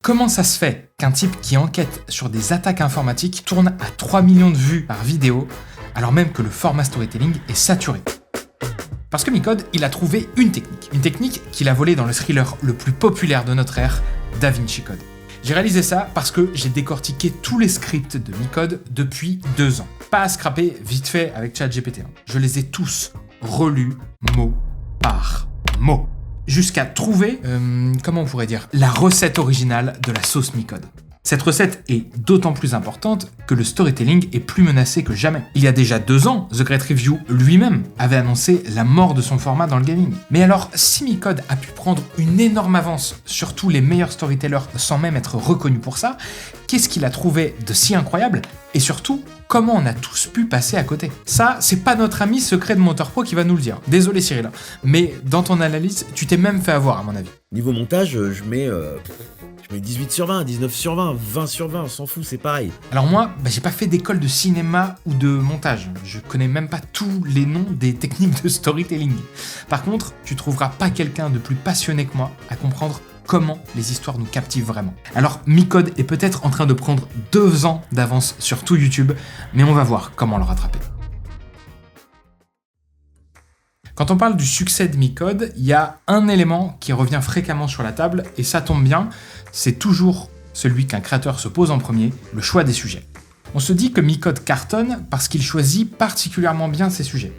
Comment ça se fait qu'un type qui enquête sur des attaques informatiques tourne à 3 millions de vues par vidéo, alors même que le format storytelling est saturé? Parce que Micode, il a trouvé une technique qu'il a volée dans le thriller le plus populaire de notre ère, Da Vinci Code. J'ai réalisé ça parce que j'ai décortiqué tous les scripts de Micode depuis 2 ans. Pas à scraper vite fait avec ChatGPT. Je les ai tous relus mot par mot. Jusqu'à trouver, comment on pourrait dire, la recette originale de la sauce Micode. Cette recette est d'autant plus importante que le storytelling est plus menacé que jamais. Il y a déjà 2 ans, The Great Review lui-même avait annoncé la mort de son format dans le gaming. Mais alors, si Micode a pu prendre une énorme avance sur tous les meilleurs storytellers sans même être reconnu pour ça, qu'est-ce qu'il a trouvé de si incroyable? Et surtout, comment on a tous pu passer à côté? Ça, c'est pas notre ami secret de Monteur Pro qui va nous le dire. Désolé Cyril, mais dans ton analyse, tu t'es même fait avoir à mon avis. Niveau montage, je mets 18 sur 20, 19 sur 20, 20 sur 20, on s'en fout, c'est pareil. Alors moi, j'ai pas fait d'école de cinéma ou de montage. Je connais même pas tous les noms des techniques de storytelling. Par contre, tu trouveras pas quelqu'un de plus passionné que moi à comprendre comment les histoires nous captivent vraiment. Alors, Micode est peut-être en train de prendre 2 ans d'avance sur tout YouTube, mais on va voir comment le rattraper. Quand on parle du succès de Micode, il y a un élément qui revient fréquemment sur la table, et ça tombe bien, c'est toujours celui qu'un créateur se pose en premier, le choix des sujets. On se dit que Micode cartonne parce qu'il choisit particulièrement bien ses sujets.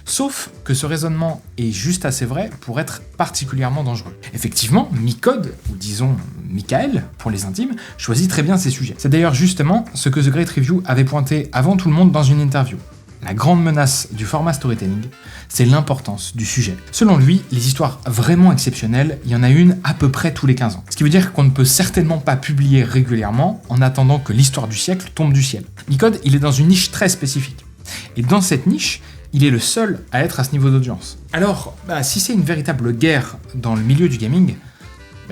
Sauf que ce raisonnement est juste assez vrai pour être particulièrement dangereux. Effectivement, Micode, ou disons Michael pour les intimes, choisit très bien ses sujets. C'est d'ailleurs justement ce que The Great Review avait pointé avant tout le monde dans une interview. La grande menace du format storytelling, c'est l'importance du sujet. Selon lui, les histoires vraiment exceptionnelles, il y en a une à peu près tous les 15 ans. Ce qui veut dire qu'on ne peut certainement pas publier régulièrement en attendant que l'histoire du siècle tombe du ciel. Micode, il est dans une niche très spécifique. Et dans cette niche, il est le seul à être à ce niveau d'audience. Alors, si c'est une véritable guerre dans le milieu du gaming,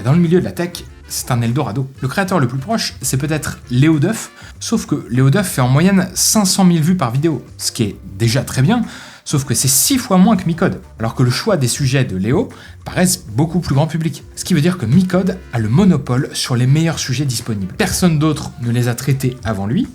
dans le milieu de la tech, c'est un Eldorado. Le créateur le plus proche, c'est peut-être Léo Duff, sauf que Léo Duff fait en moyenne 500 000 vues par vidéo, ce qui est déjà très bien, sauf que c'est 6 fois moins que Micode, alors que le choix des sujets de Léo paraissent beaucoup plus grand public. Ce qui veut dire que Micode a le monopole sur les meilleurs sujets disponibles. Personne d'autre ne les a traités avant lui,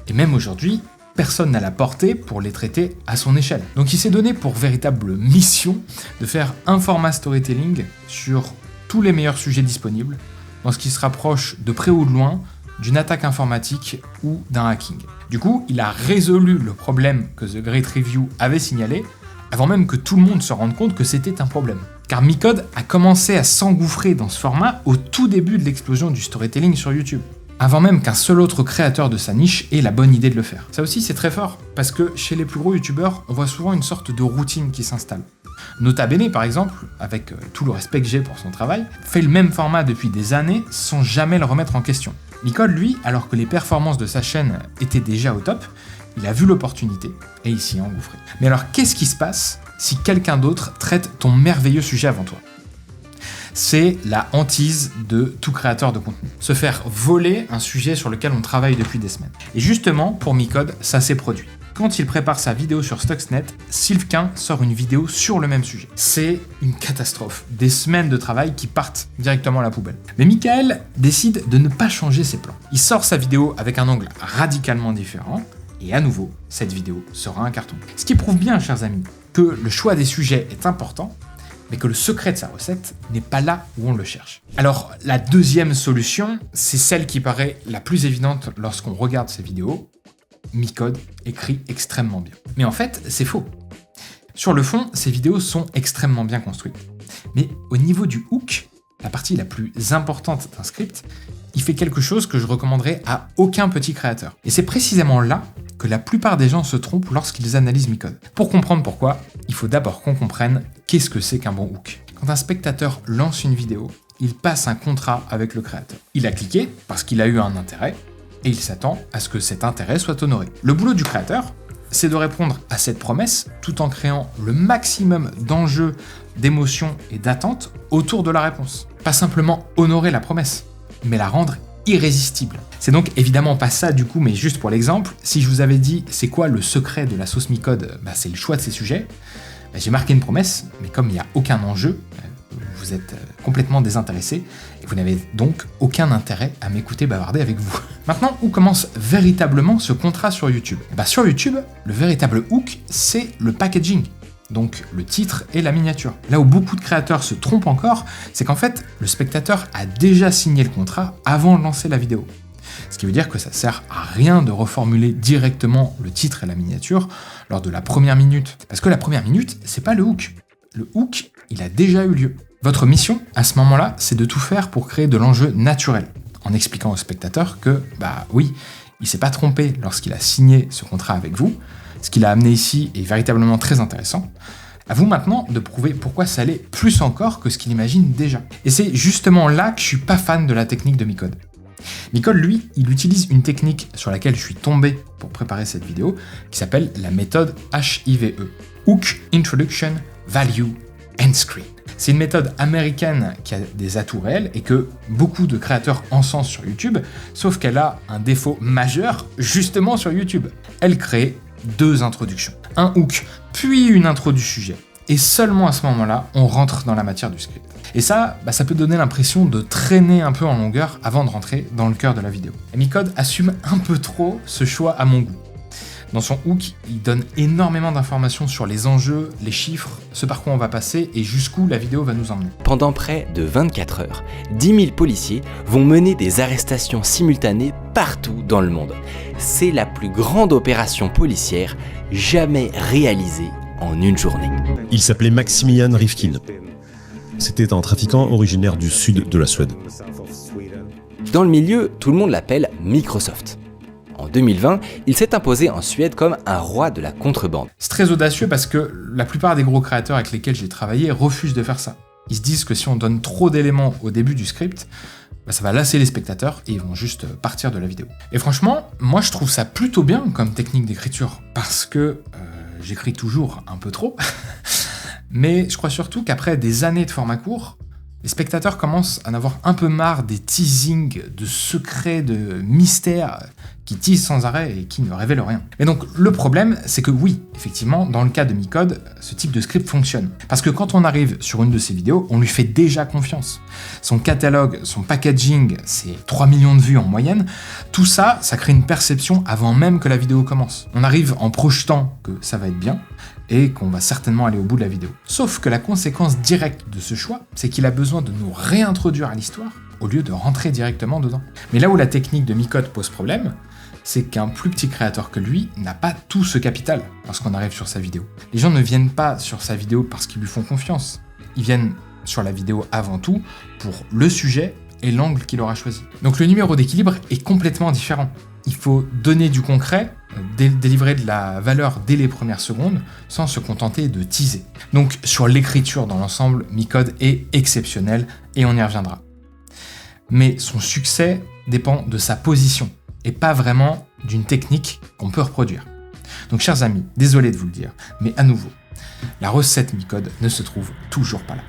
et même aujourd'hui, personne n'a la portée pour les traiter à son échelle. Donc il s'est donné pour véritable mission de faire un format storytelling sur tous les meilleurs sujets disponibles, dans ce qui se rapproche de près ou de loin d'une attaque informatique ou d'un hacking. Du coup, il a résolu le problème que The Great Review avait signalé, avant même que tout le monde se rende compte que c'était un problème. Car Micode a commencé à s'engouffrer dans ce format au tout début de l'explosion du storytelling sur YouTube, avant même qu'un seul autre créateur de sa niche ait la bonne idée de le faire. Ça aussi c'est très fort, parce que chez les plus gros youtubeurs, on voit souvent une sorte de routine qui s'installe. Nota Bene, par exemple, avec tout le respect que j'ai pour son travail, fait le même format depuis des années sans jamais le remettre en question. Micode, lui, alors que les performances de sa chaîne étaient déjà au top, il a vu l'opportunité et il s'y est engouffré. Mais alors, qu'est-ce qui se passe si quelqu'un d'autre traite ton merveilleux sujet avant toi? C'est la hantise de tout créateur de contenu. Se faire voler un sujet sur lequel on travaille depuis des semaines. Et justement, pour Micode, ça s'est produit. Quand il prépare sa vidéo sur Stuxnet, Sylvain sort une vidéo sur le même sujet. C'est une catastrophe. Des semaines de travail qui partent directement à la poubelle. Mais Michael décide de ne pas changer ses plans. Il sort sa vidéo avec un angle radicalement différent, et à nouveau, cette vidéo sera un carton. Ce qui prouve bien, chers amis, que le choix des sujets est important, mais que le secret de sa recette n'est pas là où on le cherche. Alors, la deuxième solution, c'est celle qui paraît la plus évidente lorsqu'on regarde ces vidéos. Micode écrit extrêmement bien. Mais en fait, c'est faux. Sur le fond, ces vidéos sont extrêmement bien construites. Mais au niveau du hook, la partie la plus importante d'un script, il fait quelque chose que je recommanderais à aucun petit créateur. Et c'est précisément là que la plupart des gens se trompent lorsqu'ils analysent Micode. Pour comprendre pourquoi, il faut d'abord qu'on comprenne qu'est-ce que c'est qu'un bon hook. Quand un spectateur lance une vidéo, il passe un contrat avec le créateur. Il a cliqué parce qu'il a eu un intérêt, et il s'attend à ce que cet intérêt soit honoré. Le boulot du créateur, c'est de répondre à cette promesse tout en créant le maximum d'enjeux, d'émotions et d'attentes autour de la réponse. Pas simplement honorer la promesse, mais la rendre irrésistible. C'est donc évidemment pas ça du coup, mais juste pour l'exemple, si je vous avais dit c'est quoi le secret de la sauce Micode, c'est le choix de ses sujets, j'ai marqué une promesse, mais comme il n'y a aucun enjeu, vous êtes complètement désintéressé et vous n'avez donc aucun intérêt à m'écouter bavarder avec vous. Maintenant, où commence véritablement ce contrat sur YouTube ? Sur YouTube, le véritable hook, c'est le packaging. Donc le titre et la miniature. Là où beaucoup de créateurs se trompent encore, c'est qu'en fait, le spectateur a déjà signé le contrat avant de lancer la vidéo. Ce qui veut dire que ça sert à rien de reformuler directement le titre et la miniature lors de la première minute. Parce que la première minute, c'est pas le hook. Le hook, il a déjà eu lieu. Votre mission, à ce moment-là, c'est de tout faire pour créer de l'enjeu naturel, en expliquant au spectateur que, oui, il s'est pas trompé lorsqu'il a signé ce contrat avec vous. Ce qu'il a amené ici est véritablement très intéressant. À vous maintenant de prouver pourquoi ça l'est plus encore que ce qu'il imagine déjà. Et c'est justement là que je suis pas fan de la technique de Micode. Micode, lui, il utilise une technique sur laquelle je suis tombé pour préparer cette vidéo, qui s'appelle la méthode HIVE, Hook, Introduction, Value, End Screen. C'est une méthode américaine qui a des atouts réels et que beaucoup de créateurs encensent sur YouTube, sauf qu'elle a un défaut majeur justement sur YouTube. Elle crée 2 introductions, un hook, puis une intro du sujet. Et seulement à ce moment-là, on rentre dans la matière du script. Et ça peut donner l'impression de traîner un peu en longueur avant de rentrer dans le cœur de la vidéo. Et Micode assume un peu trop ce choix à mon goût. Dans son hook, il donne énormément d'informations sur les enjeux, les chiffres, ce par quoi on va passer et jusqu'où la vidéo va nous emmener. Pendant près de 24 heures, 10 000 policiers vont mener des arrestations simultanées partout dans le monde. C'est la plus grande opération policière jamais réalisée en une journée. Il s'appelait Maximilian Rifkin. C'était un trafiquant originaire du sud de la Suède. Dans le milieu, tout le monde l'appelle Microsoft. En 2020, il s'est imposé en Suède comme un roi de la contrebande. C'est très audacieux parce que la plupart des gros créateurs avec lesquels j'ai travaillé refusent de faire ça. Ils se disent que si on donne trop d'éléments au début du script, ça va lasser les spectateurs et ils vont juste partir de la vidéo. Et franchement, moi je trouve ça plutôt bien comme technique d'écriture parce que j'écris toujours un peu trop. Mais je crois surtout qu'après des années de format court, les spectateurs commencent à en avoir un peu marre des teasings, de secrets, de mystères qui teasent sans arrêt et qui ne révèlent rien. Et donc le problème, c'est que oui, effectivement, dans le cas de Micode, ce type de script fonctionne. Parce que quand on arrive sur une de ses vidéos, on lui fait déjà confiance. Son catalogue, son packaging, c'est 3 millions de vues en moyenne. Tout ça, ça crée une perception avant même que la vidéo commence. On arrive en projetant que ça va être bien, et qu'on va certainement aller au bout de la vidéo. Sauf que la conséquence directe de ce choix, c'est qu'il a besoin de nous réintroduire à l'histoire au lieu de rentrer directement dedans. Mais là où la technique de Micode pose problème, c'est qu'un plus petit créateur que lui n'a pas tout ce capital lorsqu'on arrive sur sa vidéo. Les gens ne viennent pas sur sa vidéo parce qu'ils lui font confiance. Ils viennent sur la vidéo avant tout pour le sujet et l'angle qu'il aura choisi. Donc le numéro d'équilibre est complètement différent. Il faut donner du concret, délivrer de la valeur dès les premières secondes, sans se contenter de teaser. Donc sur l'écriture dans l'ensemble, Micode est exceptionnel et on y reviendra. Mais son succès dépend de sa position et pas vraiment d'une technique qu'on peut reproduire. Donc chers amis, désolé de vous le dire, mais à nouveau, la recette Micode ne se trouve toujours pas là.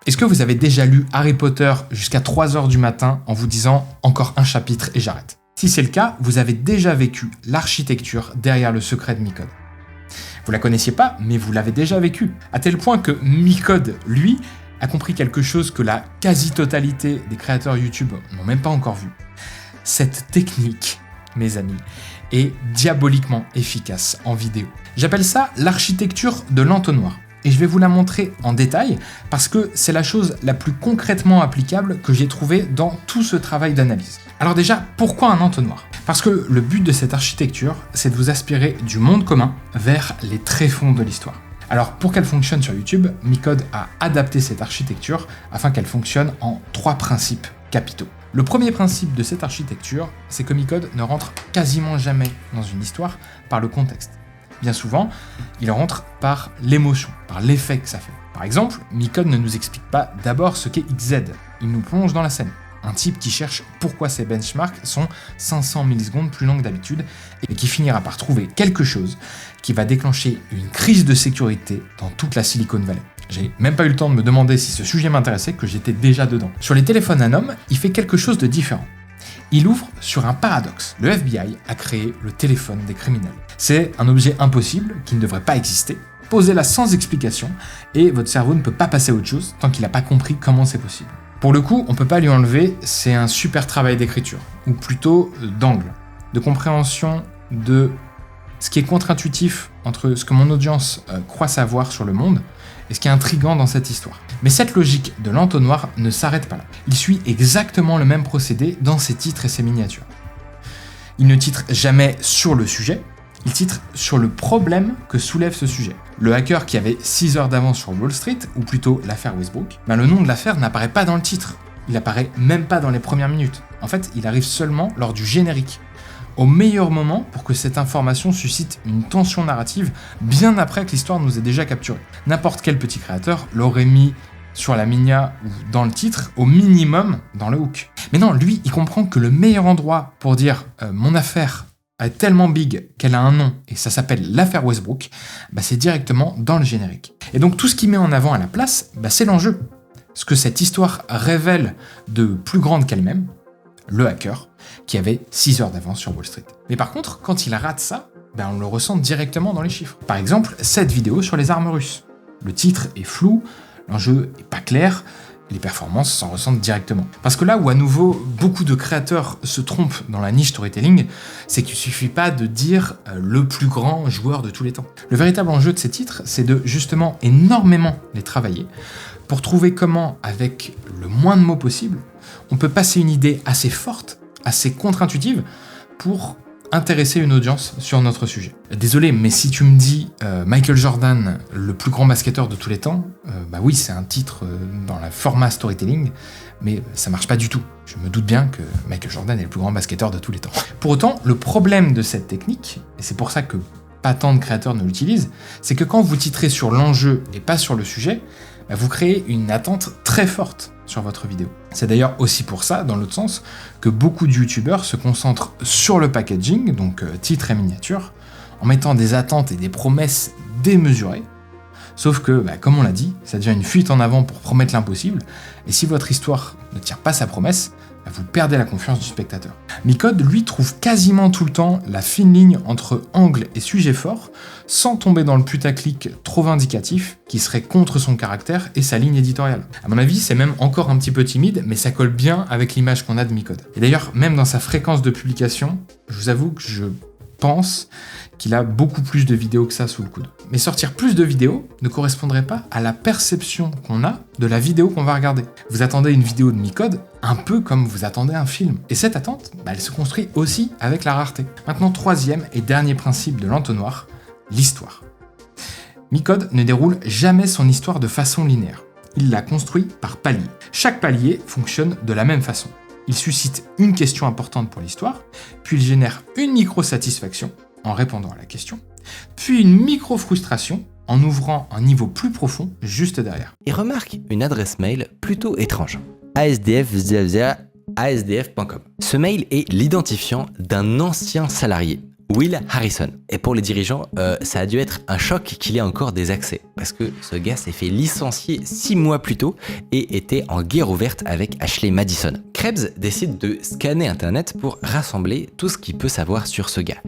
Est-ce que vous avez déjà lu Harry Potter jusqu'à 3h du matin en vous disant « encore un chapitre et j'arrête ». Si c'est le cas, vous avez déjà vécu l'architecture derrière le secret de Micode. Vous la connaissiez pas, mais vous l'avez déjà vécu, à tel point que Micode, lui, a compris quelque chose que la quasi-totalité des créateurs YouTube n'ont même pas encore vu. Cette technique, mes amis, est diaboliquement efficace en vidéo. J'appelle ça l'architecture de l'entonnoir. Et je vais vous la montrer en détail parce que c'est la chose la plus concrètement applicable que j'ai trouvée dans tout ce travail d'analyse. Alors déjà, pourquoi un entonnoir ? Parce que le but de cette architecture, c'est de vous aspirer du monde commun vers les tréfonds de l'histoire. Alors pour qu'elle fonctionne sur YouTube, Micode a adapté cette architecture afin qu'elle fonctionne en 3 principes capitaux. Le premier principe de cette architecture, c'est que Micode ne rentre quasiment jamais dans une histoire par le contexte. Bien souvent, il rentre par l'émotion, par l'effet que ça fait. Par exemple, Micode ne nous explique pas d'abord ce qu'est XZ, il nous plonge dans la scène. Un type qui cherche pourquoi ses benchmarks sont 500 millisecondes plus longs que d'habitude et qui finira par trouver quelque chose qui va déclencher une crise de sécurité dans toute la Silicon Valley. J'ai même pas eu le temps de me demander si ce sujet m'intéressait que j'étais déjà dedans. Sur les téléphones à homme, il fait quelque chose de différent. Il ouvre sur un paradoxe. Le FBI a créé le téléphone des criminels. C'est un objet impossible qui ne devrait pas exister, Posez-la sans explication et votre cerveau ne peut pas passer à autre chose tant qu'il n'a pas compris comment c'est possible. Pour le coup, on ne peut pas lui enlever, c'est un super travail d'écriture, ou plutôt d'angle, de compréhension de ce qui est contre-intuitif entre ce que mon audience croit savoir sur le monde et ce qui est intriguant dans cette histoire. Mais cette logique de l'entonnoir ne s'arrête pas là. Il suit exactement le même procédé dans ses titres et ses miniatures. Il ne titre jamais sur le sujet, il titre sur le problème que soulève ce sujet. Le hacker qui avait 6 heures d'avance sur Wall Street, ou plutôt l'affaire Westbrook, le nom de l'affaire n'apparaît pas dans le titre. Il apparaît même pas dans les premières minutes. En fait, il arrive seulement lors du générique. Au meilleur moment pour que cette information suscite une tension narrative bien après que l'histoire nous ait déjà capturés. N'importe quel petit créateur l'aurait mis sur la minia ou dans le titre, au minimum dans le hook. Mais non, lui, il comprend que le meilleur endroit pour dire mon affaire est tellement big qu'elle a un nom et ça s'appelle l'affaire Westbrook, c'est directement dans le générique. Et donc tout ce qu'il met en avant à la place, c'est l'enjeu. Ce que cette histoire révèle de plus grande qu'elle-même, le hacker, qui avait 6 heures d'avance sur Wall Street. Mais par contre, quand il rate ça, on le ressent directement dans les chiffres. Par exemple, cette vidéo sur les armes russes. Le titre est flou, l'enjeu est pas clair, les performances s'en ressentent directement. Parce que là où à nouveau beaucoup de créateurs se trompent dans la niche storytelling, c'est qu'il suffit pas de dire le plus grand joueur de tous les temps. Le véritable enjeu de ces titres, c'est de justement énormément les travailler pour trouver comment, avec le moins de mots possible, on peut passer une idée assez forte, assez contre-intuitive, pour intéresser une audience sur notre sujet. Désolé, mais si tu me dis Michael Jordan, le plus grand basketteur de tous les temps, oui, c'est un titre dans le format storytelling, mais ça marche pas du tout. Je me doute bien que Michael Jordan est le plus grand basketteur de tous les temps. Pour autant, le problème de cette technique, et c'est pour ça que pas tant de créateurs ne l'utilisent, c'est que quand vous titrez sur l'enjeu et pas sur le sujet, vous créez une attente très forte sur votre vidéo. C'est d'ailleurs aussi pour ça, dans l'autre sens, que beaucoup de youtubeurs se concentrent sur le packaging, donc titre et miniature, en mettant des attentes et des promesses démesurées. Sauf que, comme on l'a dit, ça devient une fuite en avant pour promettre l'impossible, et si votre histoire ne tient pas sa promesse, vous perdez la confiance du spectateur. Micode, lui, trouve quasiment tout le temps la fine ligne entre angle et sujet fort, sans tomber dans le putaclic trop vindicatif qui serait contre son caractère et sa ligne éditoriale. À mon avis, c'est même encore un petit peu timide, mais ça colle bien avec l'image qu'on a de Micode. Et d'ailleurs, même dans sa fréquence de publication, je vous avoue que je pense qu'il a beaucoup plus de vidéos que ça sous le coude. Mais sortir plus de vidéos ne correspondrait pas à la perception qu'on a de la vidéo qu'on va regarder. Vous attendez une vidéo de Micode un peu comme vous attendez un film. Et cette attente, elle se construit aussi avec la rareté. Maintenant, troisième et dernier principe de l'entonnoir, l'histoire. Micode ne déroule jamais son histoire de façon linéaire. Il la construit par paliers. Chaque palier fonctionne de la même façon. Il suscite une question importante pour l'histoire, puis il génère une micro-satisfaction en répondant à la question, puis une micro-frustration en ouvrant un niveau plus profond juste derrière. Et remarque une adresse mail plutôt étrange. asdf@asdf.com. Ce mail est l'identifiant d'un ancien salarié, Will Harrison. Et pour les dirigeants, ça a dû être un choc qu'il ait encore des accès, parce que ce gars s'est fait licencier 6 mois plus tôt et était en guerre ouverte avec Ashley Madison. Krebs décide de scanner Internet pour rassembler tout ce qu'il peut savoir sur ce gars.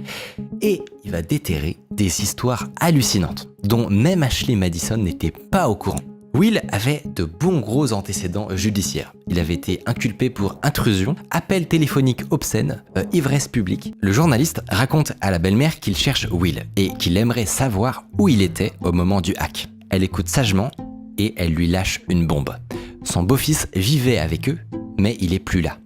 Et il va déterrer des histoires hallucinantes, dont même Ashley Madison n'était pas au courant. Will avait de bons gros antécédents judiciaires. Il avait été inculpé pour intrusion, appel téléphonique obscène, ivresse publique. Le journaliste raconte à la belle-mère qu'il cherche Will et qu'il aimerait savoir où il était au moment du hack. Elle écoute sagement et elle lui lâche une bombe. Son beau-fils vivait avec eux, mais il est plus là.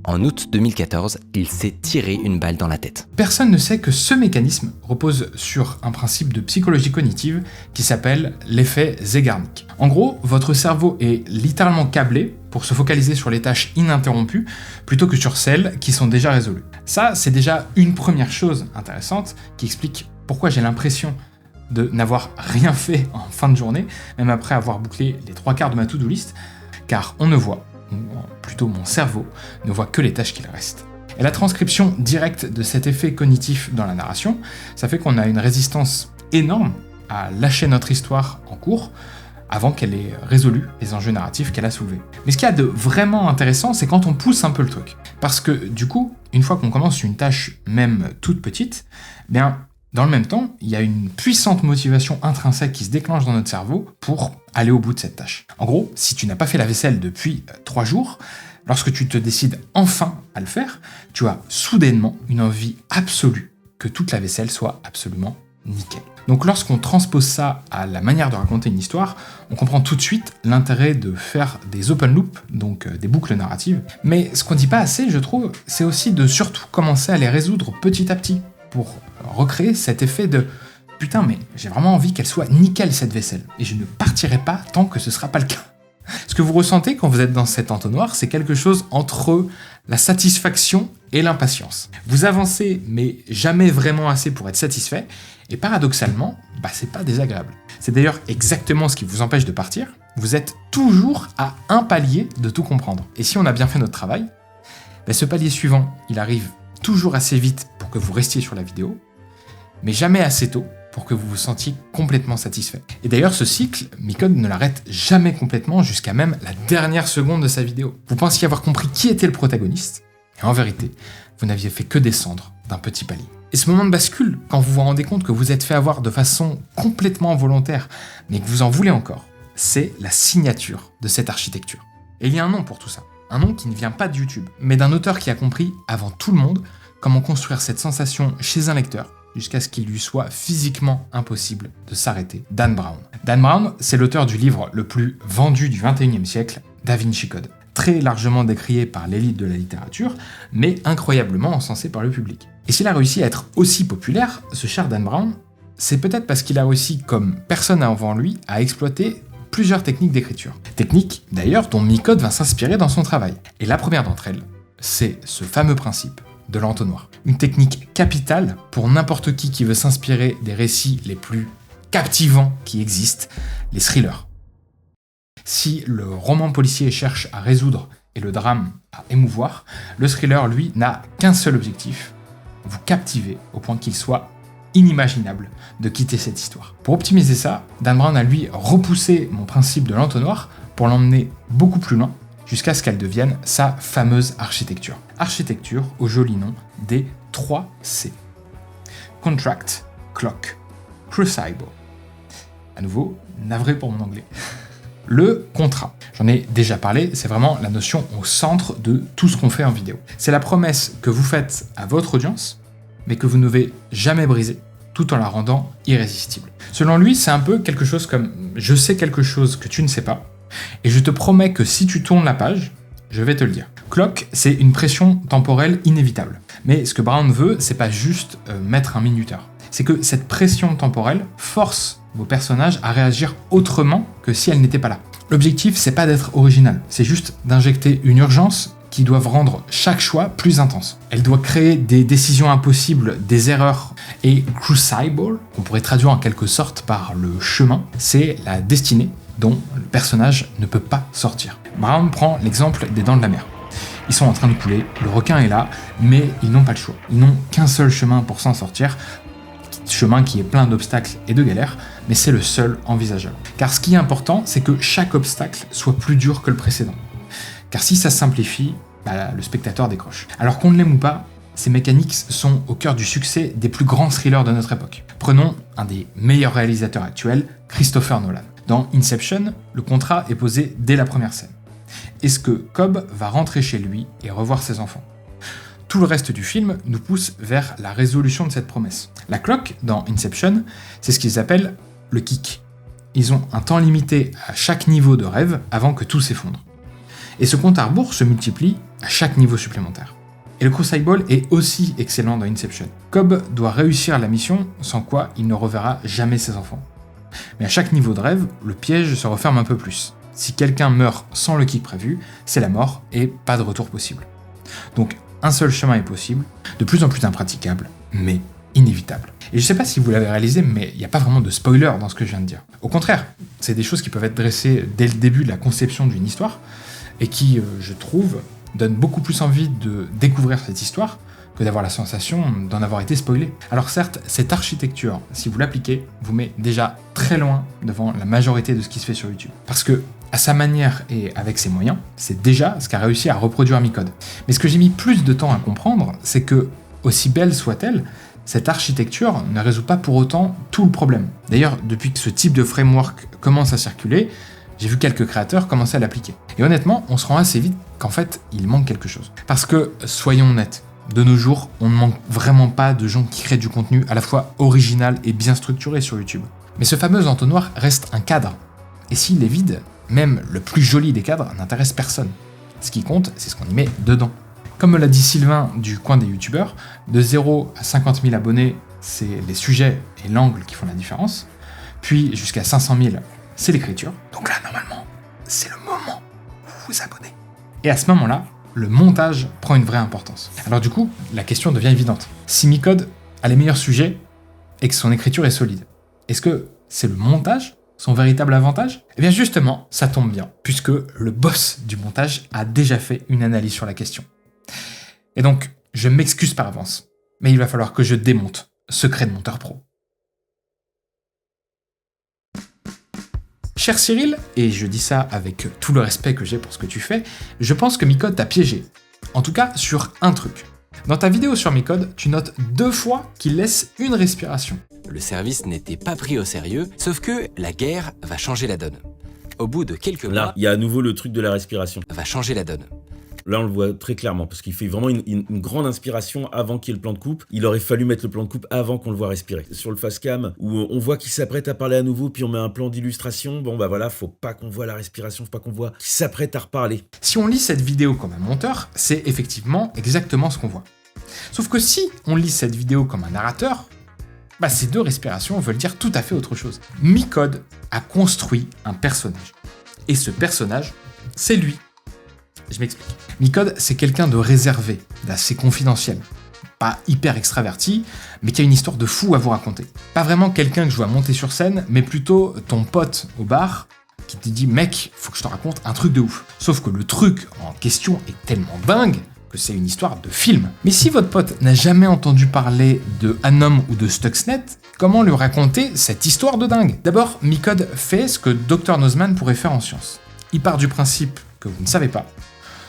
En août 2014, il s'est tiré une balle dans la tête. Personne ne sait que ce mécanisme repose sur un principe de psychologie cognitive qui s'appelle l'effet Zeigarnik. En gros, votre cerveau est littéralement câblé pour se focaliser sur les tâches ininterrompues plutôt que sur celles qui sont déjà résolues. Ça, c'est déjà une première chose intéressante qui explique pourquoi j'ai l'impression de n'avoir rien fait en fin de journée, même après avoir bouclé les 3/4 de ma to-do list, car on ne voit, ou plutôt mon cerveau, ne voit que les tâches qu'il reste. Et la transcription directe de cet effet cognitif dans la narration, ça fait qu'on a une résistance énorme à lâcher notre histoire en cours avant qu'elle ait résolu les enjeux narratifs qu'elle a soulevés. Mais ce qu'il y a de vraiment intéressant, c'est quand on pousse un peu le truc. Parce que du coup, une fois qu'on commence une tâche même toute petite, Dans le même temps, il y a une puissante motivation intrinsèque qui se déclenche dans notre cerveau pour aller au bout de cette tâche. En gros, si tu n'as pas fait la vaisselle depuis 3 jours, lorsque tu te décides enfin à le faire, tu as soudainement une envie absolue que toute la vaisselle soit absolument nickel. Donc lorsqu'on transpose ça à la manière de raconter une histoire, on comprend tout de suite l'intérêt de faire des open loops, donc des boucles narratives. Mais ce qu'on dit pas assez, je trouve, c'est aussi de surtout commencer à les résoudre petit à petit pour recréer cet effet de « Putain, mais j'ai vraiment envie qu'elle soit nickel cette vaisselle, et je ne partirai pas tant que ce sera pas le cas. » Ce que vous ressentez quand vous êtes dans cet entonnoir, c'est quelque chose entre la satisfaction et l'impatience. Vous avancez, mais jamais vraiment assez pour être satisfait, et paradoxalement, c'est pas désagréable. C'est d'ailleurs exactement ce qui vous empêche de partir. Vous êtes toujours à un palier de tout comprendre. Et si on a bien fait notre travail, ce palier suivant, il arrive toujours assez vite pour que vous restiez sur la vidéo, mais jamais assez tôt pour que vous vous sentiez complètement satisfait. Et d'ailleurs, ce cycle, Micode ne l'arrête jamais complètement jusqu'à même la dernière seconde de sa vidéo. Vous pensiez avoir compris qui était le protagoniste, et en vérité, vous n'aviez fait que descendre d'un petit palier. Et ce moment de bascule, quand vous vous rendez compte que vous êtes fait avoir de façon complètement involontaire, mais que vous en voulez encore, c'est la signature de cette architecture. Et il y a un nom pour tout ça. Un nom qui ne vient pas de YouTube, mais d'un auteur qui a compris, avant tout le monde, comment construire cette sensation chez un lecteur, jusqu'à ce qu'il lui soit physiquement impossible de s'arrêter. Dan Brown. Dan Brown, c'est l'auteur du livre le plus vendu du XXIe siècle, Da Vinci Code. Très largement décrié par l'élite de la littérature, mais incroyablement encensé par le public. Et s'il a réussi à être aussi populaire, ce cher Dan Brown, c'est peut-être parce qu'il a réussi, comme personne avant lui, à exploiter plusieurs techniques d'écriture. Techniques, d'ailleurs, dont Micode va s'inspirer dans son travail. Et la première d'entre elles, c'est ce fameux principe de l'entonnoir. Une technique capitale pour n'importe qui veut s'inspirer des récits les plus captivants qui existent, les thrillers. Si le roman policier cherche à résoudre et le drame à émouvoir, le thriller, lui, n'a qu'un seul objectif, vous captiver au point qu'il soit inimaginable de quitter cette histoire. Pour optimiser ça, Dan Brown a lui repoussé mon principe de l'entonnoir pour l'emmener beaucoup plus loin, jusqu'à ce qu'elle devienne sa fameuse architecture. Architecture au joli nom des 3 C. Contract, Clock, Crucible. À nouveau, navré pour mon anglais. Le contrat. J'en ai déjà parlé, c'est vraiment la notion au centre de tout ce qu'on fait en vidéo. C'est la promesse que vous faites à votre audience, mais que vous ne devez jamais briser, tout en la rendant irrésistible. Selon lui, c'est un peu quelque chose comme « je sais quelque chose que tu ne sais pas, et je te promets que si tu tournes la page, je vais te le dire ». Clock, c'est une pression temporelle inévitable. Mais ce que Brown veut, c'est pas juste mettre un minuteur. C'est que cette pression temporelle force vos personnages à réagir autrement que si elles n'étaient pas là. L'objectif, c'est pas d'être original, c'est juste d'injecter une urgence qui doit rendre chaque choix plus intense. Elle doit créer des décisions impossibles, des erreurs. Et Crucible, qu'on pourrait traduire en quelque sorte par le chemin, c'est la destinée dont le personnage ne peut pas sortir. Brown prend l'exemple des Dents de la Mer. Ils sont en train de couler, le requin est là, mais ils n'ont pas le choix. Ils n'ont qu'un seul chemin pour s'en sortir, chemin qui est plein d'obstacles et de galères, mais c'est le seul envisageable. Car ce qui est important, c'est que chaque obstacle soit plus dur que le précédent. Car si ça simplifie, le spectateur décroche. Alors qu'on ne l'aime ou pas, ces mécaniques sont au cœur du succès des plus grands thrillers de notre époque. Prenons un des meilleurs réalisateurs actuels, Christopher Nolan. Dans Inception, le contrat est posé dès la première scène. Est-ce que Cobb va rentrer chez lui et revoir ses enfants ? Tout le reste du film nous pousse vers la résolution de cette promesse. La cloque, dans Inception, c'est ce qu'ils appellent le kick. Ils ont un temps limité à chaque niveau de rêve avant que tout s'effondre. Et ce compte à rebours se multiplie à chaque niveau supplémentaire. Et le Crucible est aussi excellent dans Inception. Cobb doit réussir la mission, sans quoi il ne reverra jamais ses enfants. Mais à chaque niveau de rêve, le piège se referme un peu plus. Si quelqu'un meurt sans le kick prévu, c'est la mort et pas de retour possible. Donc un seul chemin est possible, de plus en plus impraticable, mais inévitable. Et je sais pas si vous l'avez réalisé, mais il n'y a pas vraiment de spoiler dans ce que je viens de dire. Au contraire, c'est des choses qui peuvent être dressées dès le début de la conception d'une histoire, et qui, je trouve, donnent beaucoup plus envie de découvrir cette histoire que d'avoir la sensation d'en avoir été spoilé. Alors certes, cette architecture, si vous l'appliquez, vous met déjà très loin devant la majorité de ce qui se fait sur YouTube. Parce que, à sa manière et avec ses moyens, c'est déjà ce qu'a réussi à reproduire Micode. Mais ce que j'ai mis plus de temps à comprendre, c'est que, aussi belle soit-elle, Cette architecture ne résout pas pour autant tout le problème. D'ailleurs, depuis que ce type de framework commence à circuler, j'ai vu quelques créateurs commencer à l'appliquer. Et honnêtement, on se rend assez vite qu'en fait, il manque quelque chose. Parce que, soyons honnêtes, de nos jours, on ne manque vraiment pas de gens qui créent du contenu à la fois original et bien structuré sur YouTube. Mais ce fameux entonnoir reste un cadre. Et s'il est vide, même le plus joli des cadres n'intéresse personne. Ce qui compte, c'est ce qu'on y met dedans. Comme me l'a dit Sylvain du coin des youtubeurs, de 0 à 50 000 abonnés, c'est les sujets et l'angle qui font la différence. Puis jusqu'à 500 000, c'est l'écriture. Donc là, normalement, c'est le moment où vous vous abonnez. Et à ce moment-là, le montage prend une vraie importance. Alors du coup, la question devient évidente. Si Micode a les meilleurs sujets et que son écriture est solide, est-ce que c'est le montage son véritable avantage? Eh bien justement, ça tombe bien, puisque le boss du montage a déjà fait une analyse sur la question. Et donc, je m'excuse par avance, mais il va falloir que je démonte Secret de Monteur Pro. Cher Cyril, et je dis ça avec tout le respect que j'ai pour ce que tu fais, je pense que Micode t'a piégé. En tout cas, sur un truc. Dans ta vidéo sur Micode, tu notes 2 fois qu'il laisse une respiration. Le service n'était pas pris au sérieux, sauf que la guerre va changer la donne. Au bout de quelques mois, Là, il y a à nouveau le truc de la respiration. va changer la donne. Là, on le voit très clairement, parce qu'il fait vraiment une grande inspiration avant qu'il y ait le plan de coupe. Il aurait fallu mettre le plan de coupe avant qu'on le voit respirer. Sur le face cam, où on voit qu'il s'apprête à parler à nouveau, puis on met un plan d'illustration, bon bah voilà, faut pas qu'on voit la respiration, faut pas qu'on voit qu'il s'apprête à reparler. Si on lit cette vidéo comme un monteur, c'est effectivement exactement ce qu'on voit. Sauf que si on lit cette vidéo comme un narrateur, ces 2 respirations veulent dire tout à fait autre chose. Micode a construit un personnage. Et ce personnage, c'est lui. Je m'explique. Micode, c'est quelqu'un de réservé, d'assez confidentiel. Pas hyper extraverti, mais qui a une histoire de fou à vous raconter. Pas vraiment quelqu'un que je vois monter sur scène, mais plutôt ton pote au bar qui te dit « Mec, faut que je te raconte un truc de ouf ». Sauf que le truc en question est tellement dingue que c'est une histoire de film. Mais si votre pote n'a jamais entendu parler de Anom ou de Stuxnet, comment lui raconter cette histoire de dingue? D'abord, Micode fait ce que Dr Nozman pourrait faire en science. Il part du principe que vous ne savez pas,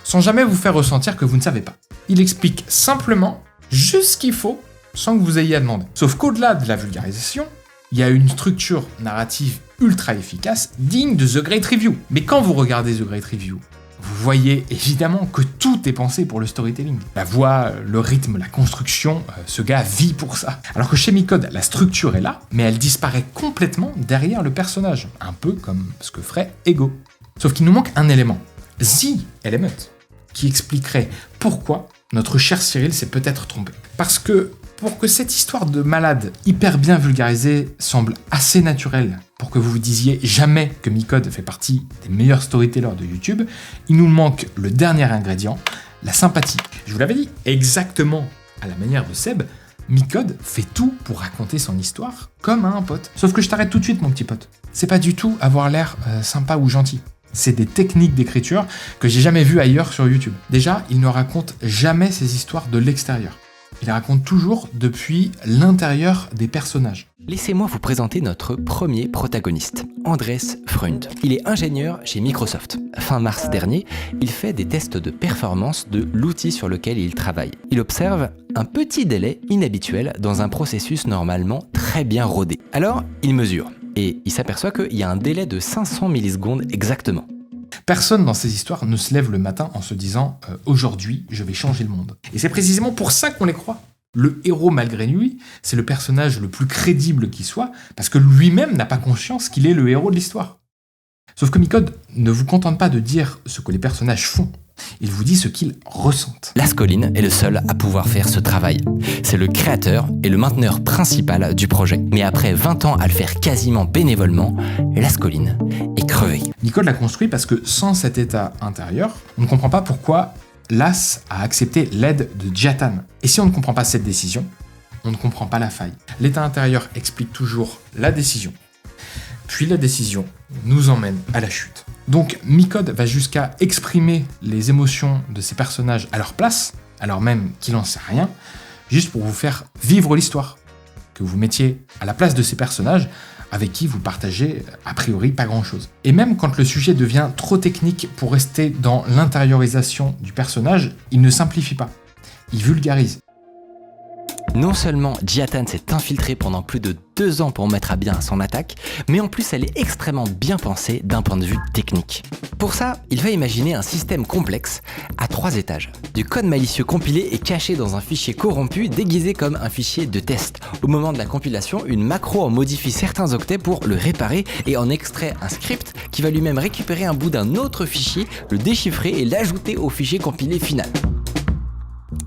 sans jamais vous faire ressentir que vous ne savez pas. Il explique simplement juste ce qu'il faut, sans que vous ayez à demander. Sauf qu'au-delà de la vulgarisation, il y a une structure narrative ultra efficace, digne de The Great Review. Mais quand vous regardez The Great Review, vous voyez évidemment que tout est pensé pour le storytelling. La voix, le rythme, la construction, ce gars vit pour ça. Alors que chez Micode, la structure est là, mais elle disparaît complètement derrière le personnage. Un peu comme ce que ferait Ego. Sauf qu'il nous manque un élément. The Element, qui expliquerait pourquoi notre cher Cyril s'est peut-être trompé. Parce que pour que cette histoire de malade hyper bien vulgarisée semble assez naturelle pour que vous vous disiez jamais que Micode fait partie des meilleurs storytellers de YouTube, il nous manque le dernier ingrédient, la sympathie. Je vous l'avais dit, exactement à la manière de Seb, Micode fait tout pour raconter son histoire comme à un pote. Sauf que je t'arrête tout de suite, mon petit pote. C'est pas du tout avoir l'air sympa ou gentil. C'est des techniques d'écriture que j'ai jamais vues ailleurs sur YouTube. Déjà, il ne raconte jamais ses histoires de l'extérieur. Il raconte toujours depuis l'intérieur des personnages. Laissez-moi vous présenter notre premier protagoniste, Andrés Freund. Il est ingénieur chez Microsoft. Fin mars dernier, il fait des tests de performance de l'outil sur lequel il travaille. Il observe un petit délai inhabituel dans un processus normalement très bien rodé. Alors, il mesure. Et il s'aperçoit qu'il y a un délai de 500 millisecondes exactement. Personne dans ces histoires ne se lève le matin en se disant « Aujourd'hui, je vais changer le monde ». Et c'est précisément pour ça qu'on les croit. Le héros malgré lui, c'est le personnage le plus crédible qui soit, parce que lui-même n'a pas conscience qu'il est le héros de l'histoire. Sauf que Micode ne vous contente pas de dire ce que les personnages font, il vous dit ce qu'ils ressentent. Lascolin est le seul à pouvoir faire ce travail. C'est le créateur et le mainteneur principal du projet. Mais après 20 ans à le faire quasiment bénévolement, Lascolin est crevé. Micode l'a construit parce que sans cet état intérieur, on ne comprend pas pourquoi Las a accepté l'aide de Jatan. Et si on ne comprend pas cette décision, on ne comprend pas la faille. L'état intérieur explique toujours la décision. Puis la décision nous emmène à la chute. Donc Micode va jusqu'à exprimer les émotions de ses personnages à leur place, alors même qu'il n'en sait rien, juste pour vous faire vivre l'histoire. Que vous mettiez à la place de ces personnages avec qui vous partagez a priori pas grand-chose. Et même quand le sujet devient trop technique pour rester dans l'intériorisation du personnage, il ne simplifie pas. Il vulgarise. Non seulement Jiatan s'est infiltré pendant plus de 2 ans pour mettre à bien son attaque, mais en plus elle est extrêmement bien pensée d'un point de vue technique. Pour ça, il va imaginer un système complexe à 3 étages. Du code malicieux compilé et caché dans un fichier corrompu déguisé comme un fichier de test. Au moment de la compilation, une macro en modifie certains octets pour le réparer et en extrait un script qui va lui-même récupérer un bout d'un autre fichier, le déchiffrer et l'ajouter au fichier compilé final.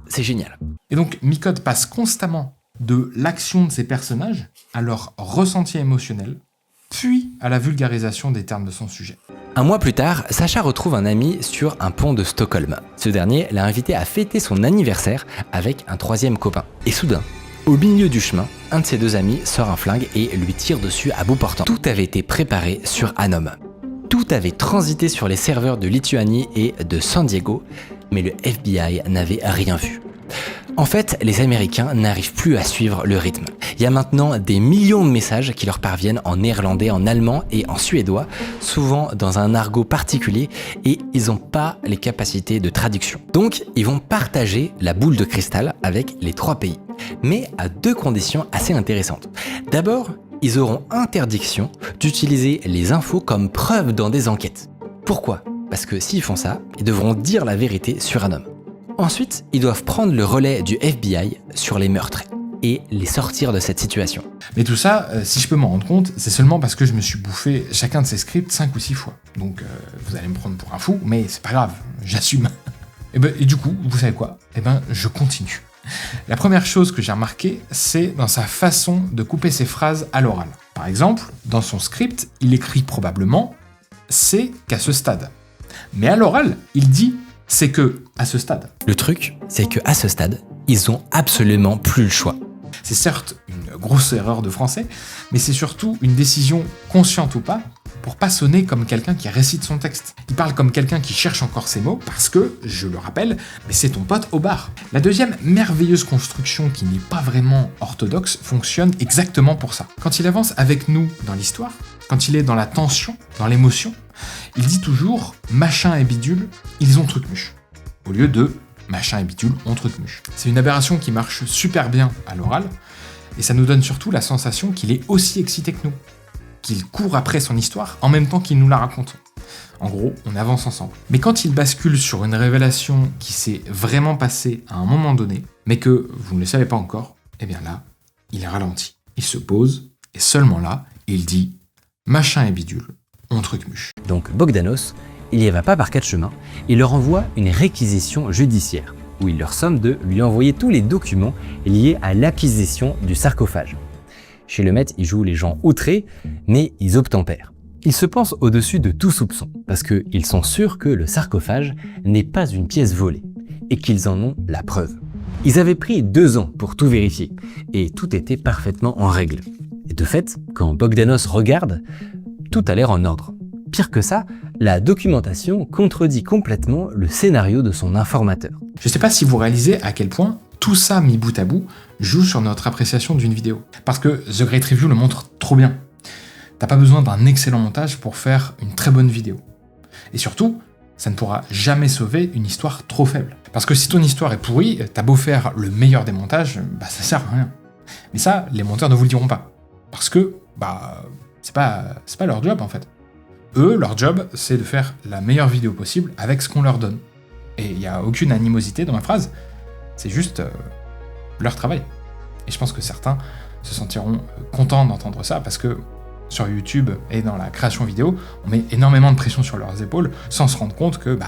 C'est génial. Et donc, Micode passe constamment de l'action de ses personnages à leur ressenti émotionnel, puis à la vulgarisation des termes de son sujet. Un mois plus tard, Sacha retrouve un ami sur un pont de Stockholm. Ce dernier l'a invité à fêter son anniversaire avec un 3e copain. Et soudain, au milieu du chemin, un de ses 2 amis sort un flingue et lui tire dessus à bout portant. Tout avait été préparé sur Anom. Tout avait transité sur les serveurs de Lituanie et de San Diego, mais le FBI n'avait rien vu. En fait, les Américains n'arrivent plus à suivre le rythme. Il y a maintenant des millions de messages qui leur parviennent en néerlandais, en allemand et en suédois, souvent dans un argot particulier, et ils n'ont pas les capacités de traduction. Donc, ils vont partager la boule de cristal avec les 3 pays, mais à 2 conditions assez intéressantes. D'abord, ils auront interdiction d'utiliser les infos comme preuve dans des enquêtes. Pourquoi ? Parce que s'ils font ça, ils devront dire la vérité sur un homme. Ensuite, ils doivent prendre le relais du FBI sur les meurtres et les sortir de cette situation. Mais tout ça, si je peux m'en rendre compte, c'est seulement parce que je me suis bouffé chacun de ces scripts 5 ou 6 fois. Donc vous allez me prendre pour un fou, mais c'est pas grave, j'assume. Et du coup, vous savez quoi ? Je continue. La première chose que j'ai remarqué, c'est dans sa façon de couper ses phrases à l'oral. Par exemple, dans son script, il écrit probablement « c'est qu'à ce stade ». Mais à l'oral, il dit « c'est que à ce stade ». Le truc, c'est qu'à ce stade, ils ont absolument plus le choix. C'est certes une grosse erreur de français, mais c'est surtout une décision consciente ou pas, pour pas sonner comme quelqu'un qui récite son texte. Il parle comme quelqu'un qui cherche encore ses mots, parce que, je le rappelle, mais c'est ton pote au bar. La deuxième merveilleuse construction qui n'est pas vraiment orthodoxe fonctionne exactement pour ça. Quand il avance avec nous dans l'histoire, quand il est dans la tension, dans l'émotion, il dit toujours « machin et bidule, ils ont truc-muche », au lieu de « machin et bidule ont truc-muche ». C'est une aberration qui marche super bien à l'oral, et ça nous donne surtout la sensation qu'il est aussi excité que nous, qu'il court après son histoire en même temps qu'il nous la raconte. En gros, on avance ensemble. Mais quand il bascule sur une révélation qui s'est vraiment passée à un moment donné, mais que vous ne le savez pas encore, eh bien là, il ralentit. Il se pose, et seulement là, il dit « machin et bidule, on truc-muche ». Donc Bogdanos, il y va pas par 4 chemins, il leur envoie une réquisition judiciaire, où il leur somme de lui envoyer tous les documents liés à l'acquisition du sarcophage. Chez le maître, ils jouent les gens outrés, mais ils obtempèrent. Ils se pensent au-dessus de tout soupçon, parce qu'ils sont sûrs que le sarcophage n'est pas une pièce volée, et qu'ils en ont la preuve. Ils avaient pris 2 ans pour tout vérifier, et tout était parfaitement en règle. Et de fait, quand Bogdanos regarde, tout a l'air en ordre. Pire que ça, la documentation contredit complètement le scénario de son informateur. Je sais pas si vous réalisez à quel point tout ça mis bout à bout joue sur notre appréciation d'une vidéo. Parce que The Great Review le montre trop bien. T'as pas besoin d'un excellent montage pour faire une très bonne vidéo. Et surtout, ça ne pourra jamais sauver une histoire trop faible. Parce que si ton histoire est pourrie, t'as beau faire le meilleur des montages, ça sert à rien. Mais ça, les monteurs ne vous le diront pas. Parce que, c'est pas leur job en fait. Eux, leur job, c'est de faire la meilleure vidéo possible avec ce qu'on leur donne. Et il n'y a aucune animosité dans ma phrase, c'est juste leur travail. Et je pense que certains se sentiront contents d'entendre ça, parce que sur YouTube et dans la création vidéo, on met énormément de pression sur leurs épaules, sans se rendre compte que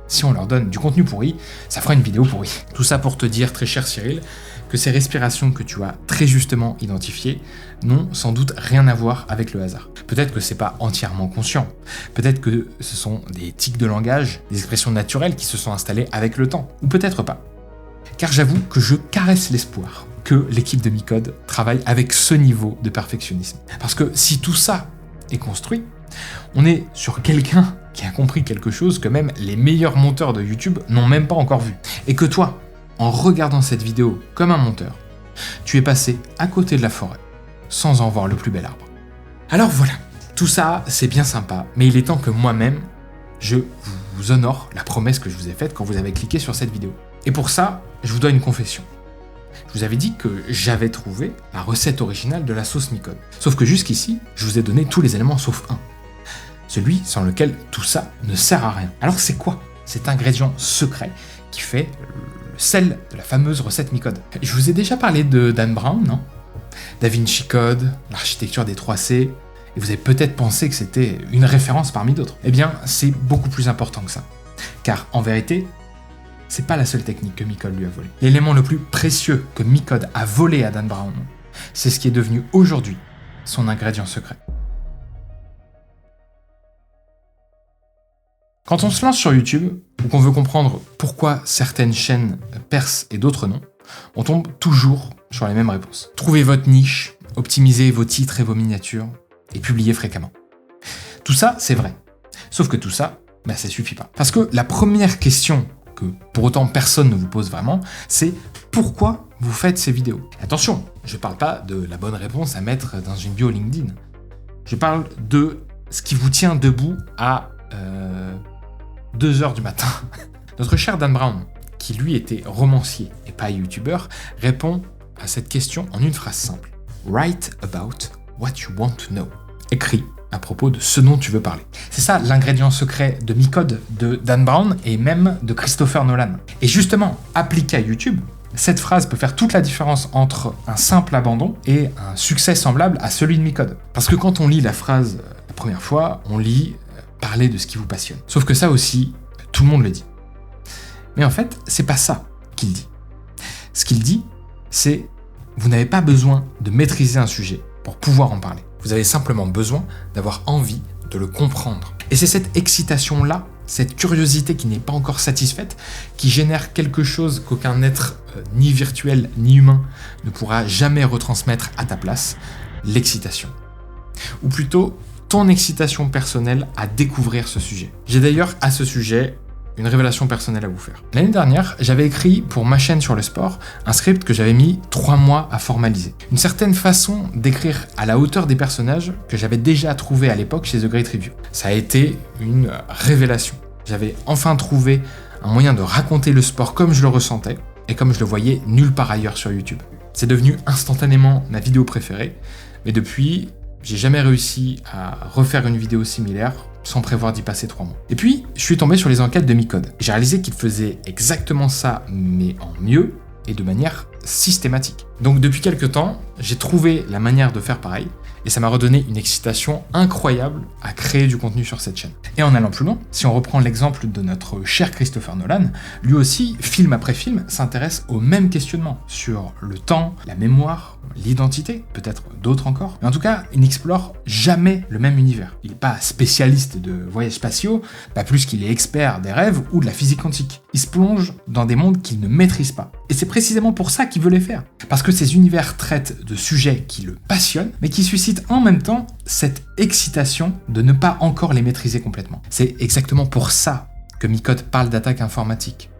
si on leur donne du contenu pourri, ça fera une vidéo pourrie. Tout ça pour te dire, très cher Cyril, que ces respirations que tu as très justement identifiées n'ont sans doute rien à voir avec le hasard. Peut-être que c'est pas entièrement conscient, peut-être que ce sont des tics de langage, des expressions naturelles qui se sont installées avec le temps, ou peut-être pas. Car j'avoue que je caresse l'espoir que l'équipe de Micode travaille avec ce niveau de perfectionnisme. Parce que si tout ça est construit, on est sur quelqu'un qui a compris quelque chose que même les meilleurs monteurs de YouTube n'ont même pas encore vu. Et que toi, en regardant cette vidéo comme un monteur, tu es passé à côté de la forêt, sans en voir le plus bel arbre. Alors voilà, tout ça c'est bien sympa, mais il est temps que moi-même, je vous honore la promesse que je vous ai faite quand vous avez cliqué sur cette vidéo. Et pour ça, je vous dois une confession. Je vous avais dit que j'avais trouvé la recette originale de la sauce Micode. Sauf que jusqu'ici, je vous ai donné tous les éléments sauf un. Celui sans lequel tout ça ne sert à rien. Alors c'est quoi cet ingrédient secret qui fait le sel de la fameuse recette Micode? Je vous ai déjà parlé de Dan Brown, non? Da Vinci Code, l'architecture des 3C, et vous avez peut-être pensé que c'était une référence parmi d'autres. Eh bien, c'est beaucoup plus important que ça. Car en vérité, c'est pas la seule technique que Micode lui a volée. L'élément le plus précieux que Micode a volé à Dan Brown, c'est ce qui est devenu aujourd'hui son ingrédient secret. Quand on se lance sur YouTube, ou qu'on veut comprendre pourquoi certaines chaînes percent et d'autres non, on tombe toujours sur les mêmes réponses. Trouvez votre niche, optimisez vos titres et vos miniatures, et publiez fréquemment. Tout ça, c'est vrai. Sauf que tout ça, ça suffit pas. Parce que la première question que pour autant personne ne vous pose vraiment, c'est pourquoi vous faites ces vidéos? Attention, je parle pas de la bonne réponse à mettre dans une bio LinkedIn. Je parle de ce qui vous tient debout à 2h du matin. Notre cher Dan Brown, qui lui était romancier et pas youtubeur, répond à cette question en une phrase simple. Write about what you want to know. Écris à propos de ce dont tu veux parler. C'est ça l'ingrédient secret de Micode, de Dan Brown et même de Christopher Nolan. Et justement, appliqué à YouTube, cette phrase peut faire toute la différence entre un simple abandon et un succès semblable à celui de Micode. Parce que quand on lit la phrase la première fois, on lit parler de ce qui vous passionne. Sauf que ça aussi, tout le monde le dit. Mais en fait, c'est pas ça qu'il dit. Ce qu'il dit, c'est vous n'avez pas besoin de maîtriser un sujet pour pouvoir en parler. Vous avez simplement besoin d'avoir envie de le comprendre. Et c'est cette excitation-là, cette curiosité qui n'est pas encore satisfaite, qui génère quelque chose qu'aucun être, ni virtuel ni humain, ne pourra jamais retransmettre à ta place, l'excitation. Ou plutôt, ton excitation personnelle à découvrir ce sujet. J'ai d'ailleurs à ce sujet une révélation personnelle à vous faire. L'année dernière, j'avais écrit pour ma chaîne sur le sport un script que j'avais mis 3 mois à formaliser. Une certaine façon d'écrire à la hauteur des personnages que j'avais déjà trouvé à l'époque chez The Great Review. Ça a été une révélation. J'avais enfin trouvé un moyen de raconter le sport comme je le ressentais et comme je le voyais nulle part ailleurs sur YouTube. C'est devenu instantanément ma vidéo préférée, mais depuis, j'ai jamais réussi à refaire une vidéo similaire sans prévoir d'y passer 3 mois. Et puis, je suis tombé sur les enquêtes de Micode. J'ai réalisé qu'il faisait exactement ça, mais en mieux et de manière systématique. Donc depuis quelques temps, j'ai trouvé la manière de faire pareil, et ça m'a redonné une excitation incroyable à créer du contenu sur cette chaîne. Et en allant plus loin, si on reprend l'exemple de notre cher Christopher Nolan, lui aussi, film après film, s'intéresse aux mêmes questionnements sur le temps, la mémoire, l'identité, peut-être d'autres encore. Mais en tout cas, il n'explore jamais le même univers. Il n'est pas spécialiste de voyages spatiaux, pas plus qu'il est expert des rêves ou de la physique quantique. Il se plonge dans des mondes qu'il ne maîtrise pas. Et c'est précisément pour ça qu'il veut les faire. Parce que ces univers traitent de sujets qui le passionnent, mais qui suscitent en même temps cette excitation de ne pas encore les maîtriser complètement. C'est exactement pour ça que Micode parle d'attaque informatique.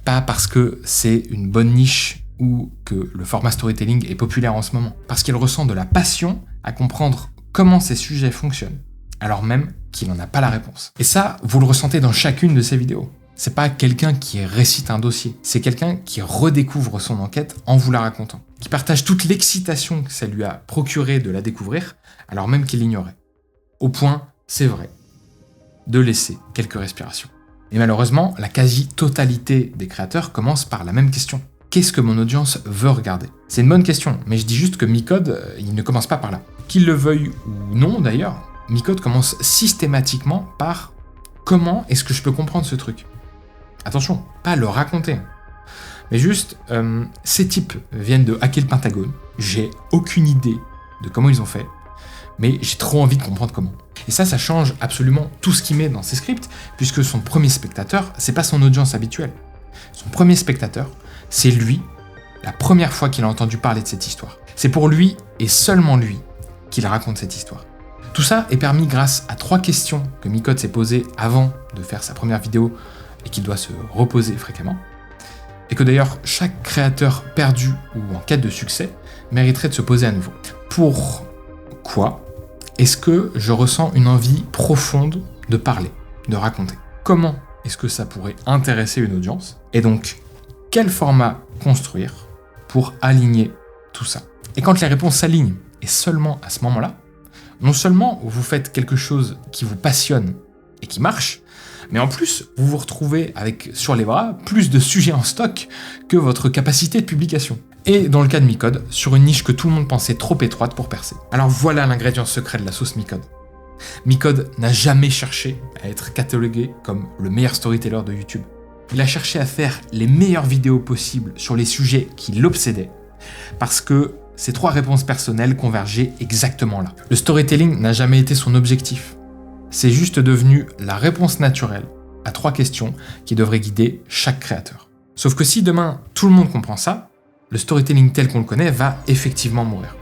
Pas parce que c'est une bonne niche ou que le format storytelling est populaire en ce moment. Parce qu'il ressent de la passion à comprendre comment ces sujets fonctionnent, alors même qu'il n'en a pas la réponse. Et ça, vous le ressentez dans chacune de ses vidéos. C'est pas quelqu'un qui récite un dossier, c'est quelqu'un qui redécouvre son enquête en vous la racontant, qui partage toute l'excitation que ça lui a procuré de la découvrir, alors même qu'il l'ignorait. Au point, c'est vrai, de laisser quelques respirations. Et malheureusement, la quasi-totalité des créateurs commence par la même question. Qu'est-ce que mon audience veut regarder? C'est une bonne question, mais je dis juste que Micode, il ne commence pas par là. Qu'il le veuille ou non d'ailleurs, Micode commence systématiquement par « Comment est-ce que je peux comprendre ce truc ?» Attention, pas le raconter. Mais juste, ces types viennent de hacker le Pentagone, j'ai aucune idée de comment ils ont fait, mais j'ai trop envie de comprendre comment. Et ça change absolument tout ce qu'il met dans ses scripts, puisque son premier spectateur, c'est pas son audience habituelle. Son premier spectateur, c'est lui, la première fois qu'il a entendu parler de cette histoire. C'est pour lui, et seulement lui, qu'il raconte cette histoire. Tout ça est permis grâce à 3 questions que Micode s'est posées avant de faire sa première vidéo et qu'il doit se reposer fréquemment, et que d'ailleurs chaque créateur perdu ou en quête de succès mériterait de se poser à nouveau. Pourquoi est-ce que je ressens une envie profonde de parler, de raconter? Comment est-ce que ça pourrait intéresser une audience? Et donc, quel format construire pour aligner tout ça. Et quand les réponses s'alignent, et seulement à ce moment-là, non seulement vous faites quelque chose qui vous passionne et qui marche, mais en plus, vous vous retrouvez avec sur les bras plus de sujets en stock que votre capacité de publication. Et dans le cas de Micode, sur une niche que tout le monde pensait trop étroite pour percer. Alors voilà l'ingrédient secret de la sauce Micode. Micode n'a jamais cherché à être catalogué comme le meilleur storyteller de YouTube. Il a cherché à faire les meilleures vidéos possibles sur les sujets qui l'obsédaient, parce que ces 3 réponses personnelles convergeaient exactement là. Le storytelling n'a jamais été son objectif. C'est juste devenu la réponse naturelle à 3 questions qui devraient guider chaque créateur. Sauf que si demain tout le monde comprend ça, le storytelling tel qu'on le connaît va effectivement mourir.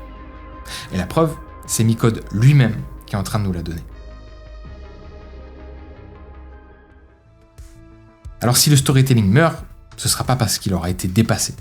Et la preuve, c'est Micode lui-même qui est en train de nous la donner. Alors si le storytelling meurt, ce ne sera pas parce qu'il aura été dépassé,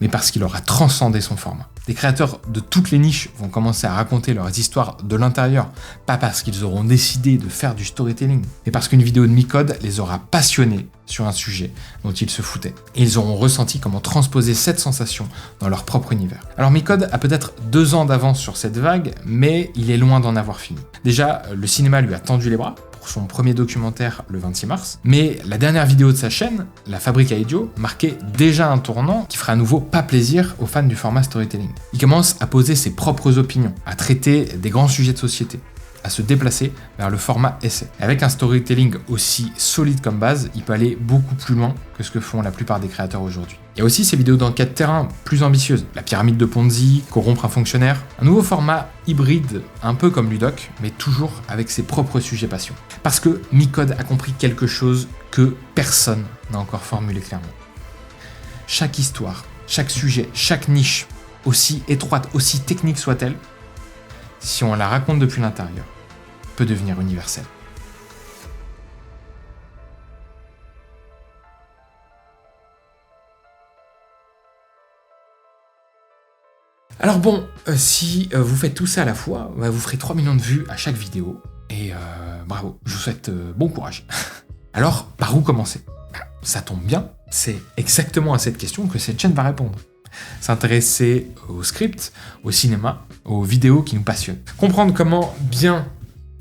mais parce qu'il aura transcendé son format. Des créateurs de toutes les niches vont commencer à raconter leurs histoires de l'intérieur, pas parce qu'ils auront décidé de faire du storytelling, mais parce qu'une vidéo de Micode les aura passionnés sur un sujet dont ils se foutaient. Et ils auront ressenti comment transposer cette sensation dans leur propre univers. Alors Micode a peut-être 2 ans d'avance sur cette vague, mais il est loin d'en avoir fini. Déjà, le cinéma lui a tendu les bras, son premier documentaire le 26 mars, mais la dernière vidéo de sa chaîne, La Fabrique à Idiots, marquait déjà un tournant qui ferait à nouveau pas plaisir aux fans du format storytelling. Il commence à poser ses propres opinions, à traiter des grands sujets de société, à se déplacer vers le format essai. Et avec un storytelling aussi solide comme base, il peut aller beaucoup plus loin que ce que font la plupart des créateurs aujourd'hui. Il y a aussi ces vidéos d'enquête terrain plus ambitieuses, la pyramide de Ponzi, corrompre un fonctionnaire, un nouveau format hybride, un peu comme Ludoc, mais toujours avec ses propres sujets passion. Parce que Micode a compris quelque chose que personne n'a encore formulé clairement. Chaque histoire, chaque sujet, chaque niche, aussi étroite, aussi technique soit-elle, si on la raconte depuis l'intérieur, peut devenir universelle. Alors bon, si vous faites tout ça à la fois, vous ferez 3 millions de vues à chaque vidéo, et bravo, je vous souhaite bon courage. Alors, par où commencer ? Ça tombe bien, c'est exactement à cette question que cette chaîne va répondre. S'intéresser au script, au cinéma, aux vidéos qui nous passionnent. Comprendre comment bien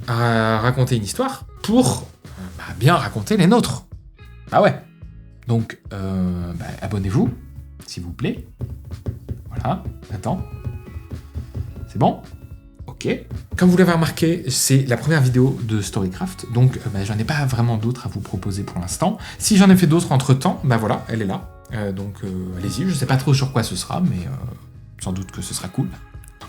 raconter une histoire pour bien raconter les nôtres. Ah ouais. Donc, abonnez-vous, s'il vous plaît. Voilà, attends. C'est bon ? Ok. Comme vous l'avez remarqué, c'est la première vidéo de Storycraft, donc j'en ai pas vraiment d'autres à vous proposer pour l'instant. Si j'en ai fait d'autres entre-temps, voilà, elle est là. Donc allez-y, je sais pas trop sur quoi ce sera, mais sans doute que ce sera cool.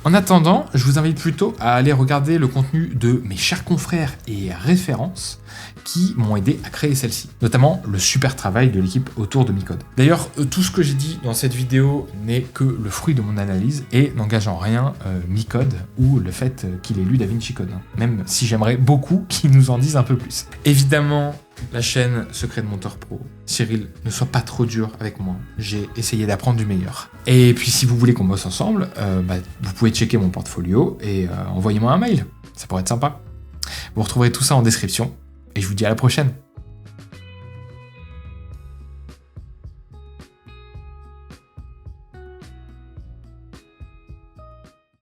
En attendant, je vous invite plutôt à aller regarder le contenu de mes chers confrères et références qui m'ont aidé à créer celle-ci, notamment le super travail de l'équipe autour de Micode. D'ailleurs, tout ce que j'ai dit dans cette vidéo n'est que le fruit de mon analyse et n'engage en rien Micode ou le fait qu'il ait lu Da Vinci Code, même si j'aimerais beaucoup qu'il nous en dise un peu plus. Évidemment, la chaîne Secret de Monteur Pro. Cyril, ne sois pas trop dur avec moi. J'ai essayé d'apprendre du meilleur. Et puis si vous voulez qu'on bosse ensemble, vous pouvez checker mon portfolio et envoyez-moi un mail. Ça pourrait être sympa. Vous retrouverez tout ça en description. Et je vous dis à la prochaine.